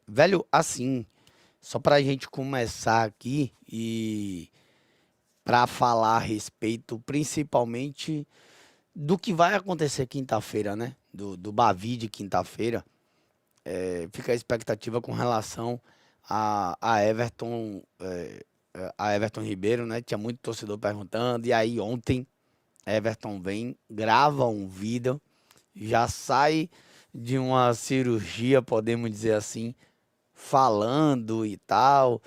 Velho, assim, só pra gente começar aqui e pra falar a respeito principalmente do que vai acontecer quinta-feira, né? Do Bavi de quinta-feira. Fica a expectativa com relação a Everton, a Everton Ribeiro, né? Tinha muito torcedor perguntando, e aí ontem Everton vem, grava um vídeo, já sai de uma cirurgia, podemos dizer assim, falando e tal,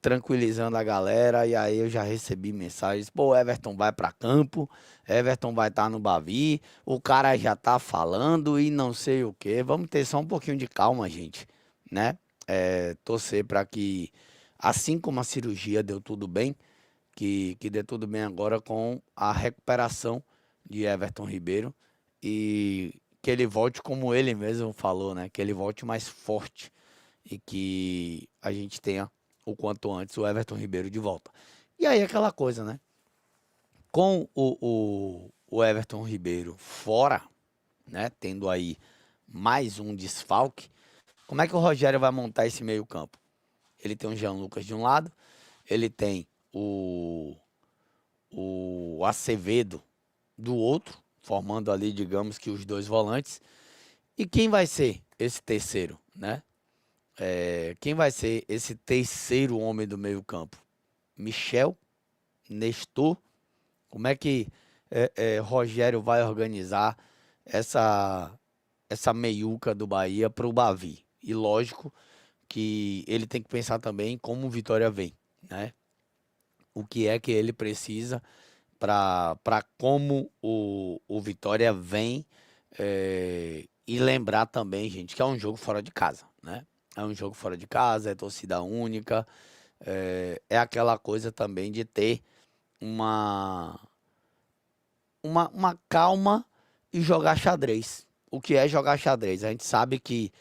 tranquilizando a galera. E aí eu já recebi mensagens: pô, Everton vai pra campo, Everton vai estar no Bavi, o cara já tá falando e não sei o que. Vamos ter só um pouquinho de calma, gente, né? Torcer para que, assim como a cirurgia deu tudo bem, que dê tudo bem agora com a recuperação de Everton Ribeiro e que ele volte como ele mesmo falou, né? Que ele volte mais forte e que a gente tenha o quanto antes o Everton Ribeiro de volta. E aí aquela coisa, né? Com o Everton Ribeiro fora, né? Tendo aí mais um desfalque, como é que o Rogério vai montar esse meio campo? Ele tem o Jean Lucas de um lado, ele tem o Acevedo do outro, formando ali, digamos que os dois volantes. E quem vai ser esse terceiro, né? Quem vai ser esse terceiro homem do meio campo? Michel, Nestor. Como é que Rogério vai organizar essa essa meiuca do Bahia para o Bavi? E lógico que ele tem que pensar também como o Vitória vem, né? O que é que ele precisa para como o Vitória vem, e lembrar também, gente, que é um jogo fora de casa, né? É um jogo fora de casa, é torcida única, é aquela coisa também de ter uma, uma calma e jogar xadrez. O que é jogar xadrez? A gente sabe que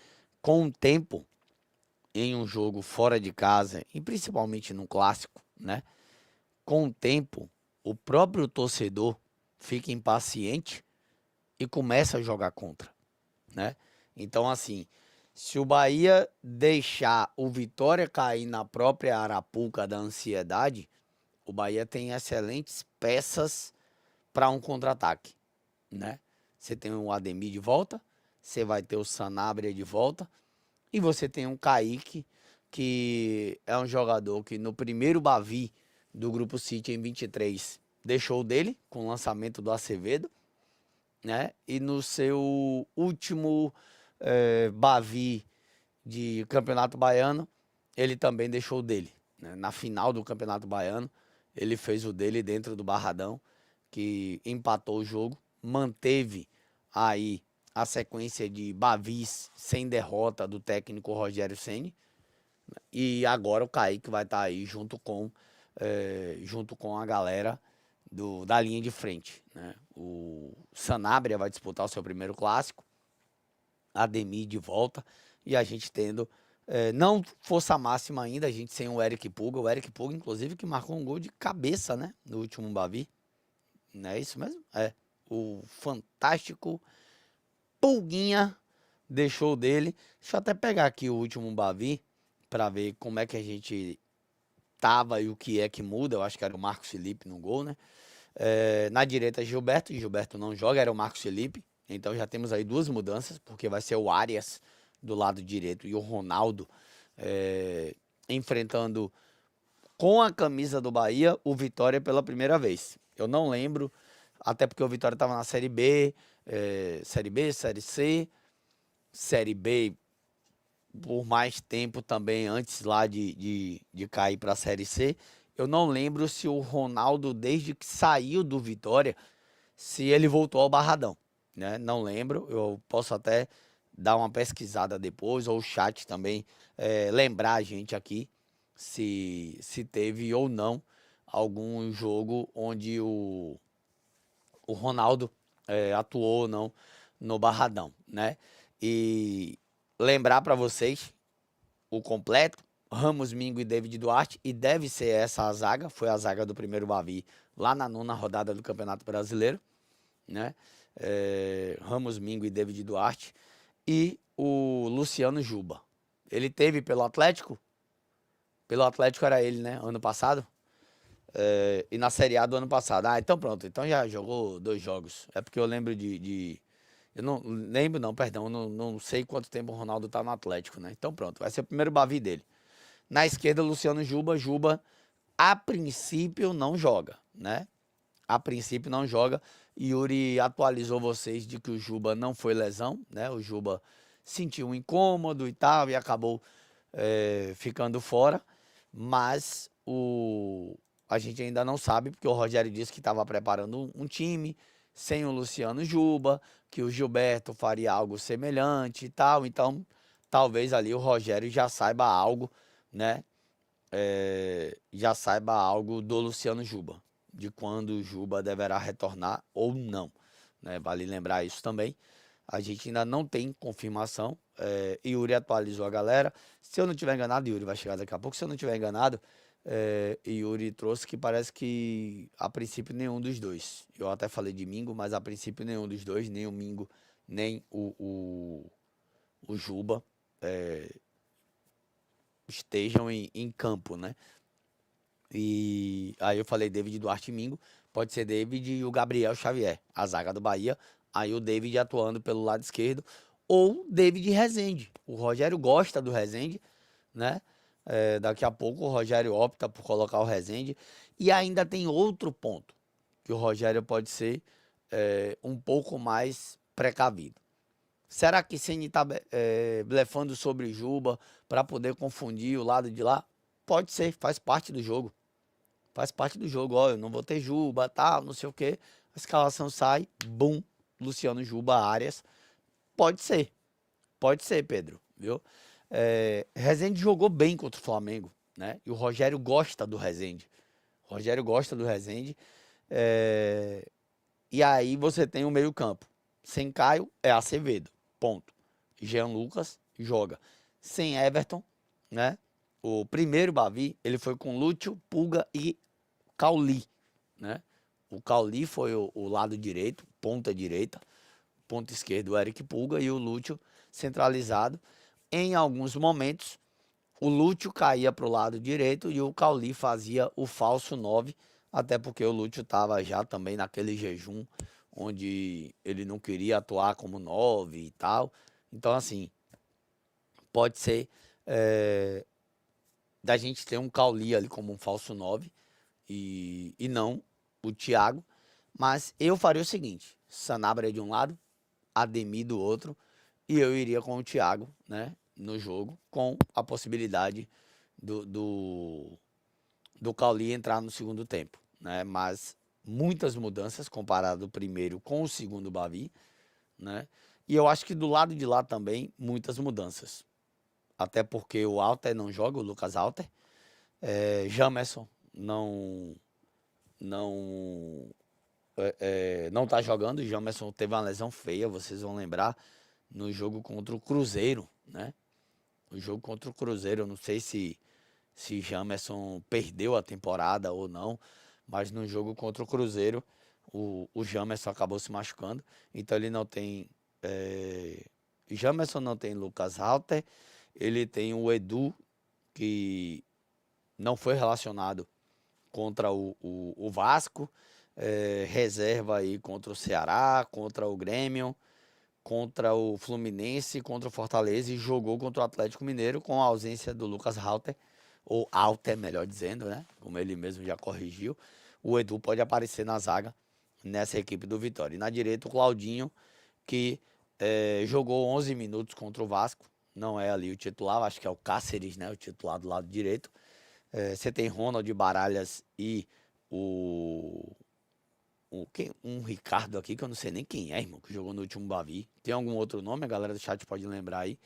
com o tempo, em um jogo fora de casa, e principalmente num clássico, né? Com o tempo, o próprio torcedor fica impaciente e começa a jogar contra, né? Então, assim, se o Bahia deixar o Vitória cair na própria arapuca da ansiedade, o Bahia tem excelentes peças para um contra-ataque, né? Você tem o Ademir de volta, você vai ter o Sanabria de volta e você tem um Kaique, que é um jogador que no primeiro Bavi do Grupo City em 23 deixou dele com o lançamento do Acevedo, né? E no seu último Bavi de Campeonato Baiano, ele também deixou dele, né? Na final do Campeonato Baiano, ele fez o dele dentro do Barradão, que empatou o jogo, manteve aí a sequência de Bavis sem derrota do técnico Rogério Ceni. E agora o Kaique vai estar aí junto com a galera da linha de frente, né? O Sanabria vai disputar o seu primeiro clássico, Ademir de volta, e a gente tendo, não força máxima ainda, a gente sem o Eric Puga, inclusive, que marcou um gol de cabeça, né? No último Bavi. Não é isso mesmo? O fantástico Pulguinha deixou dele. Deixa eu até pegar aqui o último Bavi para ver como é que a gente tava e o que é que muda. Eu acho que era o Marcos Felipe no gol, né? Na direita, Gilberto não joga, era o Marcos Felipe. Então já temos aí duas mudanças, porque vai ser o Arias do lado direito e o Ronaldo enfrentando com a camisa do Bahia o Vitória pela primeira vez. Eu não lembro, até porque o Vitória estava na Série B, Série B, Série C, Série B por mais tempo também, antes lá de cair para a Série C. Eu não lembro se o Ronaldo, desde que saiu do Vitória, se ele voltou ao Barradão, né? Não lembro, eu posso até dar uma pesquisada depois, ou o chat também lembrar a gente aqui se teve ou não algum jogo onde o Ronaldo atuou ou não no Barradão, né? E lembrar para vocês o completo: Ramos, Mingo e David Duarte, e deve ser essa a zaga, foi a zaga do primeiro Bavi lá na nona rodada do Campeonato Brasileiro, né? Ramos, Mingo e David Duarte. e o Luciano Juba. Ele teve pelo Atlético? Pelo Atlético era ele, né? Ano passado. E na Série A do ano passado. Ah, então pronto. Então já jogou 2 jogos. É porque eu lembro eu não lembro, não, perdão. Não sei quanto tempo o Ronaldo tá no Atlético, né? Então pronto. Vai ser o primeiro Bavi dele. Na esquerda, Luciano Juba. Juba, a princípio, não joga, né? A princípio não joga. Yuri atualizou vocês de que o Juba não foi lesão, né? O Juba sentiu um incômodo e tal e acabou ficando fora. Mas a gente ainda não sabe, porque o Rogério disse que estava preparando um time sem o Luciano Juba, que o Gilberto faria algo semelhante e tal. Então, talvez ali o Rogério já saiba algo, né? Já saiba algo do Luciano Juba, de quando o Juba deverá retornar ou não, né? Vale lembrar isso também. A gente ainda não tem confirmação. Yuri atualizou a galera. Se eu não tiver enganado, Yuri vai chegar daqui a pouco. Se eu não tiver enganado, Yuri trouxe que parece que a princípio nenhum dos dois. Eu até falei de Mingo, mas a princípio nenhum dos dois, nem o Mingo, nem o Juba, estejam em campo, né? E aí eu falei David Duarte e Mingo, pode ser David e o Gabriel Xavier, a zaga do Bahia. Aí o David atuando pelo lado esquerdo, ou David Rezende. O Rogério gosta do Rezende, né? Daqui a pouco o Rogério opta por colocar o Rezende. E ainda tem outro ponto, que o Rogério pode ser um pouco mais precavido. Será que Ceni está blefando sobre Juba para poder confundir o lado de lá? Pode ser, faz parte do jogo. Faz parte do jogo, ó, eu não vou ter Juba, tal, não sei o quê. A escalação sai, bum, Luciano Juba, Arias. Pode ser, Pedro, viu? Rezende jogou bem contra o Flamengo, né? E o Rogério gosta do Rezende. O Rogério gosta do Rezende. E aí você tem o meio-campo. Sem Caio é Acevedo, ponto. Jean Lucas joga. Sem Everton, né? O primeiro Bavi, ele foi com Lúcio, Pulga e Cauli, né? O Cauli foi o lado direito, ponta direita, ponta esquerda o Eric Pulga e o Lúcio centralizado. Em alguns momentos, o Lúcio caía para o lado direito e o Cauli fazia o falso 9, até porque o Lúcio estava já também naquele jejum, onde ele não queria atuar como 9 e tal. Então, assim, pode ser da gente ter um Cauli ali como um falso 9 e não o Thiago. Mas eu faria o seguinte: Sanabria de um lado, Ademir do outro, e eu iria com o Thiago, né, no jogo, com a possibilidade do Cauli entrar no segundo tempo, né? Mas muitas mudanças comparado o primeiro com o segundo Bavi, né? E eu acho que do lado de lá também muitas mudanças. Até porque o Alter não joga, o Lucas Alter. Jamerson não não tá jogando. O Jamerson teve uma lesão feia, vocês vão lembrar, no jogo contra o Cruzeiro, né? O jogo contra o Cruzeiro, eu não sei se Jamerson perdeu a temporada ou não, mas no jogo contra o Cruzeiro, o Jamerson acabou se machucando, então ele não tem. Jamerson não tem Lucas Halter, ele tem o Edu, que não foi relacionado contra o Vasco, reserva aí contra o Ceará, contra o Grêmio, contra o Fluminense, contra o Fortaleza e jogou contra o Atlético Mineiro com a ausência do Lucas Halter, ou Alter, melhor dizendo, né? Como ele mesmo já corrigiu. O Edu pode aparecer na zaga nessa equipe do Vitória. E na direita o Claudinho, que jogou 11 minutos contra o Vasco, não é ali o titular, acho que é o Cáceres, né? O titular do lado direito. Você tem Ronald Baralhas e um Ricardo aqui, que eu não sei nem quem é, irmão, que jogou no último Bavi. Tem algum outro nome? A galera do chat pode lembrar aí,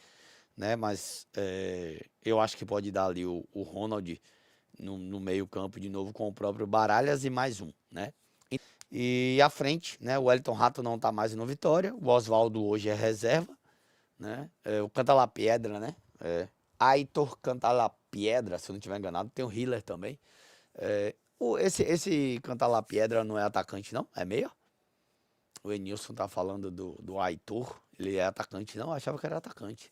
né? Mas eu acho que pode dar ali o Ronald no meio campo de novo com o próprio Baralhas e mais um, né? E à frente, né? O Wellington Rato não tá mais no Vitória. O Oswaldo hoje é reserva, né? O Cantalapiedra, né? Aitor Cantalapiedra, se eu não estiver enganado. Tem o Hiller também. Esse Cantalapiedra não é atacante, não? É meia? O Enilson tá falando do Aitor. Ele é atacante, não? Eu achava que era atacante.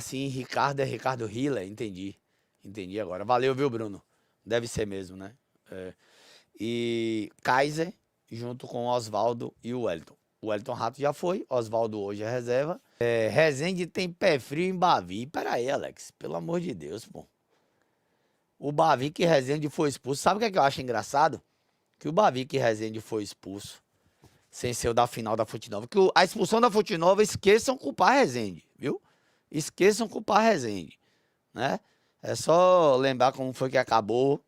Sim, Ricardo é Ricardo Hiller, entendi. Entendi agora. Valeu, viu, Bruno? Deve ser mesmo, né? E Kaiser, junto com Oswaldo e o Wellington. O Wellington Rato já foi, Oswaldo hoje é reserva. Rezende tem pé frio em Bavi. Pera aí, Alex, pelo amor de Deus, pô. O Bavi que Rezende foi expulso. Sabe o que é que eu acho engraçado? Que o Bavi que Rezende foi expulso, sem ser o da final da Fonte Nova. Que a expulsão da Fonte Nova, esqueçam culpar Rezende, viu? Esqueçam culpar Rezende, né? É só lembrar como foi que acabou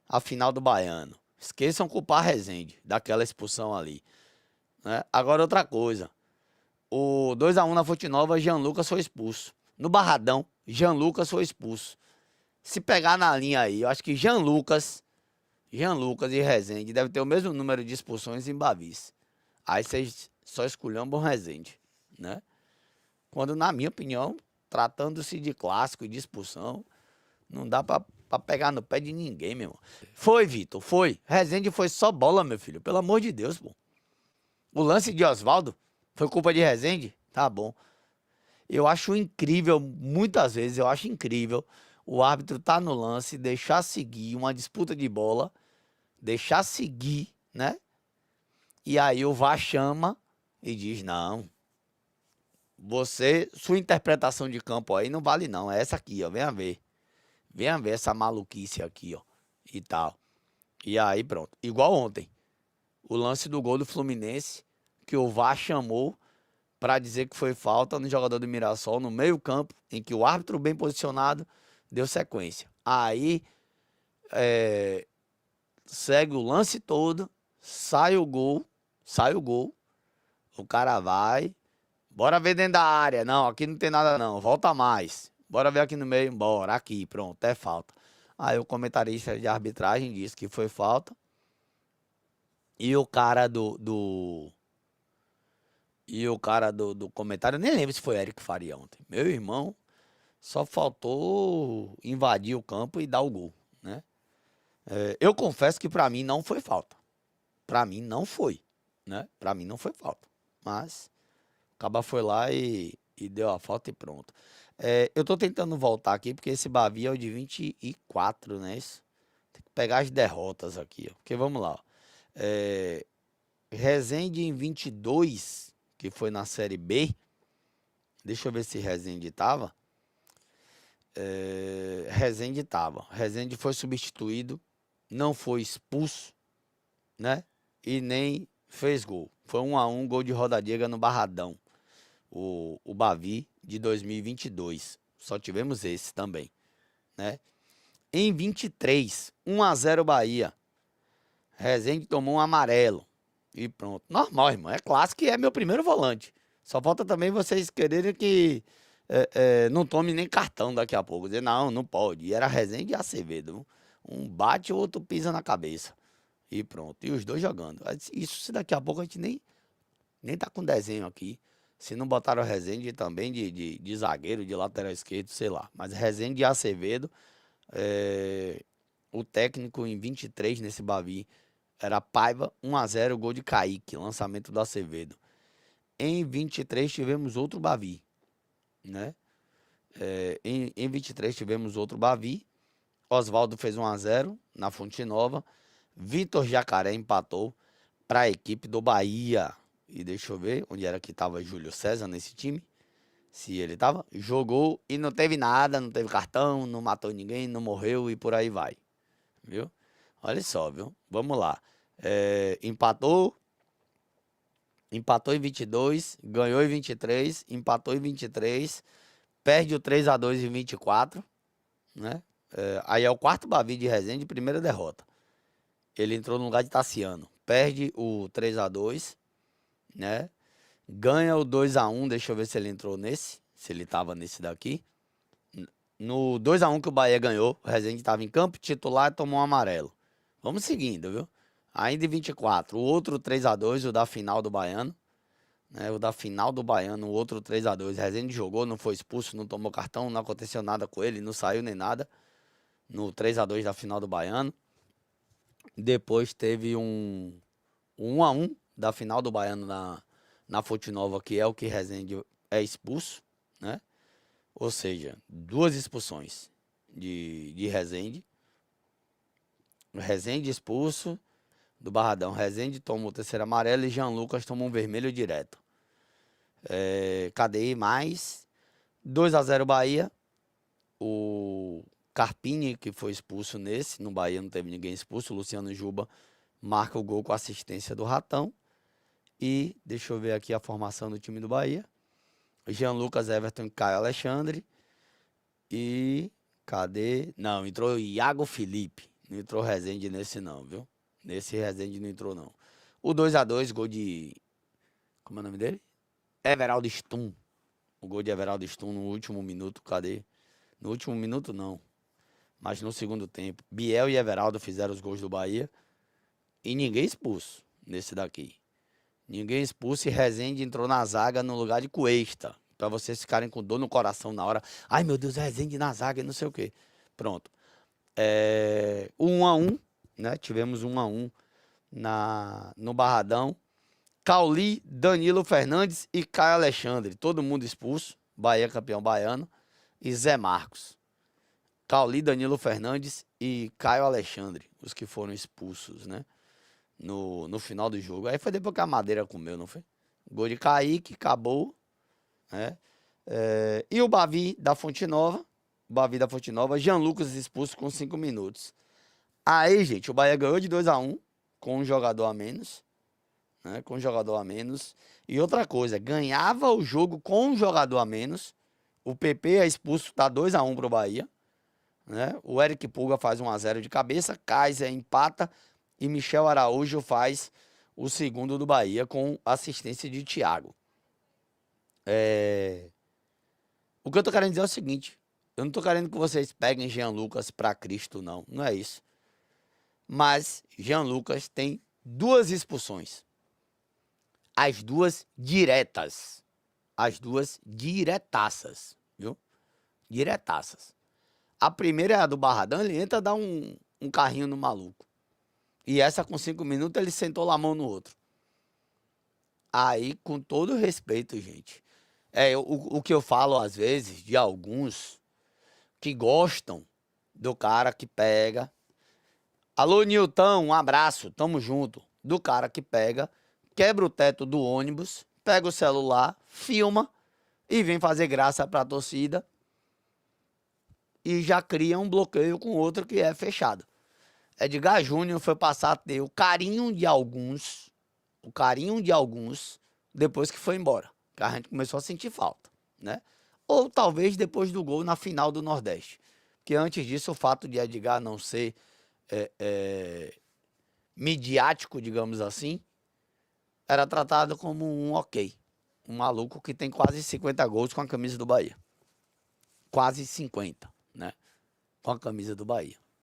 a final do Baiano. Esqueçam culpar Rezende daquela expulsão ali, né? Agora outra coisa. O 2-1 na Fonte Nova, Jean Lucas foi expulso. No Barradão, Jean Lucas foi expulso. Se pegar na linha aí, eu acho que Jean Lucas e Rezende devem ter o mesmo número de expulsões em Bavis. Aí vocês só esculhambam Rezende, né? Quando, na minha opinião, tratando-se de clássico e de expulsão, não dá pra pegar no pé de ninguém, meu irmão. Foi, Vitor, foi. Rezende foi só bola, meu filho. Pelo amor de Deus, pô. O lance de Oswaldo foi culpa de Rezende? Tá bom. Eu acho incrível, muitas vezes eu acho incrível o árbitro tá no lance, deixar seguir uma disputa de bola, deixar seguir, né? E aí o VAR chama e diz, não, sua interpretação de campo aí não vale não, é essa aqui, ó, venha ver. Venha ver essa maluquice aqui, ó, e tal. E aí pronto, igual ontem, o lance do gol do Fluminense, que o VAR chamou para dizer que foi falta no jogador do Mirassol, no meio campo, em que o árbitro bem posicionado deu sequência. Aí, segue o lance todo, sai o gol, o cara vai, bora ver dentro da área, não, aqui não tem nada não, volta mais, bora ver aqui no meio, bora, aqui, pronto, é falta. Aí o comentarista de arbitragem disse que foi falta, e o cara do comentário, eu nem lembro se foi Eric Faria ontem, meu irmão, só faltou invadir o campo e dar o gol, né? Eu confesso que pra mim não foi falta. Pra mim não foi, né? Pra mim não foi falta. Mas o cara foi lá e deu a falta e pronto. Eu tô tentando voltar aqui porque esse Bavi é o de 24, né? Isso? Tem que pegar as derrotas aqui, ó. Porque vamos lá, ó. Resende em 22, que foi na Série B. Deixa eu ver se Resende tava. Resende tava. Resende foi substituído, não foi expulso, né? E nem fez gol. Foi 1-1, gol de Rodadiega no Barradão. O Bavi de 2022. Só tivemos esse também, né? Em 23, 1-0 Bahia. Resende tomou um amarelo. E pronto. Normal, irmão. É clássico e é meu primeiro volante. Só falta também vocês quererem que não tome nem cartão daqui a pouco. Dizer, não, não pode. E era Resende e Acevedo. Um bate, o outro pisa na cabeça. E pronto. E os dois jogando. Isso se daqui a pouco a gente nem tá com desenho aqui. Se não botaram o Resende também de zagueiro, de lateral esquerdo, sei lá. Mas Resende e Acevedo, o técnico em 23 nesse Bavi era Paiva, 1-0, gol de Kaique, lançamento do Acevedo. Em 23 tivemos outro Bavi, né? Em 23 tivemos outro Bavi. Oswaldo fez 1-0 na Fonte Nova. Vitor Jacaré empatou para a equipe do Bahia. E deixa eu ver onde era que estava Júlio César nesse time. Se ele estava, jogou e não teve nada, não teve cartão, não matou ninguém, não morreu e por aí vai. Viu? Olha só, viu? Vamos lá. Empatou em 22, ganhou em 23, empatou em 23, perde o 3-2 em 24, né? Aí é o quarto Bavi de Resende, primeira derrota. Ele entrou no lugar de Tassiano, perde o 3-2, né? Ganha o 2-1, deixa eu ver se ele entrou nesse, se ele tava nesse daqui. No 2-1 que o Bahia ganhou, o Resende estava em campo titular e tomou um amarelo. Vamos seguindo, viu? Ainda em 24, o outro 3-2, o da final do Baiano. Né? O da final do Baiano, o outro 3-2. Resende jogou, não foi expulso, não tomou cartão, não aconteceu nada com ele, não saiu nem nada. No 3-2 da final do Baiano. Depois teve um 1-1 da final do Baiano na Fonte Nova, que é o que Rezende é expulso, né? Ou seja, 2 expulsões de Rezende. Rezende expulso do Barradão. Rezende tomou o terceiro amarelo e Jean Lucas tomou um vermelho direto. Cadê mais? 2-0 Bahia. O Carpini, que foi expulso nesse. No Bahia não teve ninguém expulso. O Luciano Juba marca o gol com assistência do Ratão. E deixa eu ver aqui a formação do time do Bahia. Jean Lucas, Everton e Caio Alexandre. E cadê? Não, entrou Iago Felipe. Não entrou Rezende nesse não, viu? Nesse Rezende não entrou não. O 2-2, gol de... Como é o nome dele? Everaldo Stum. O gol de Everaldo Stum no último minuto, cadê? No último minuto não, mas no segundo tempo. Biel e Everaldo fizeram os gols do Bahia. E ninguém expulso nesse daqui. Ninguém expulso e Rezende entrou na zaga no lugar de Cuesta. Pra vocês ficarem com dor no coração na hora. Ai meu Deus, Rezende na zaga e não sei o que. Pronto. O 1-1, né? Tivemos 1-1 no Barradão. Cauli, Danilo Fernandes e Caio Alexandre. Todo mundo expulso. Bahia campeão baiano. E Zé Marcos. Cauli, Danilo Fernandes e Caio Alexandre. Os que foram expulsos, né? No final do jogo. Aí foi depois que a Madeira comeu, não foi? Gol de Kaique, acabou. Né? E o Bavi da Fonte Nova. Jean Lucas expulso com 5 minutos. Aí, gente, o Bahia ganhou de 2-1 com um jogador a menos. Né? Com um jogador a menos. E outra coisa, ganhava o jogo com um jogador a menos. O PP é expulso, dá 2-1 pro Bahia. Né? O Eric Pulga faz 1-0 de cabeça. Kaiser empata. E Michel Araújo faz o segundo do Bahia com assistência de Thiago. O que eu tô querendo dizer é o seguinte. Eu não tô querendo que vocês peguem Jean Lucas pra Cristo, não. Não é isso. Mas Jean Lucas tem 2 expulsões. As 2 diretas. As 2 diretaças. Viu? Diretaças. A primeira é a do Barradão. Ele entra e dá um carrinho no maluco. E essa com 5 minutos ele sentou lá a mão no outro. Aí, com todo respeito, gente. O que eu falo às vezes de alguns que gostam do cara que pega. Alô, Nilton, um abraço, tamo junto. Do cara que pega, quebra o teto do ônibus, pega o celular, filma e vem fazer graça pra torcida. E já cria um bloqueio com outro que é fechado. Edgar Júnior foi passar a ter o carinho de alguns, depois que foi embora. Que a gente começou a sentir falta, né? Ou talvez depois do gol na final do Nordeste. Porque antes disso, o fato de Edgar não ser midiático, digamos assim, era tratado como um ok. Um maluco que tem quase 50 gols com a camisa do Bahia. Quase 50, né? Com a camisa do Bahia.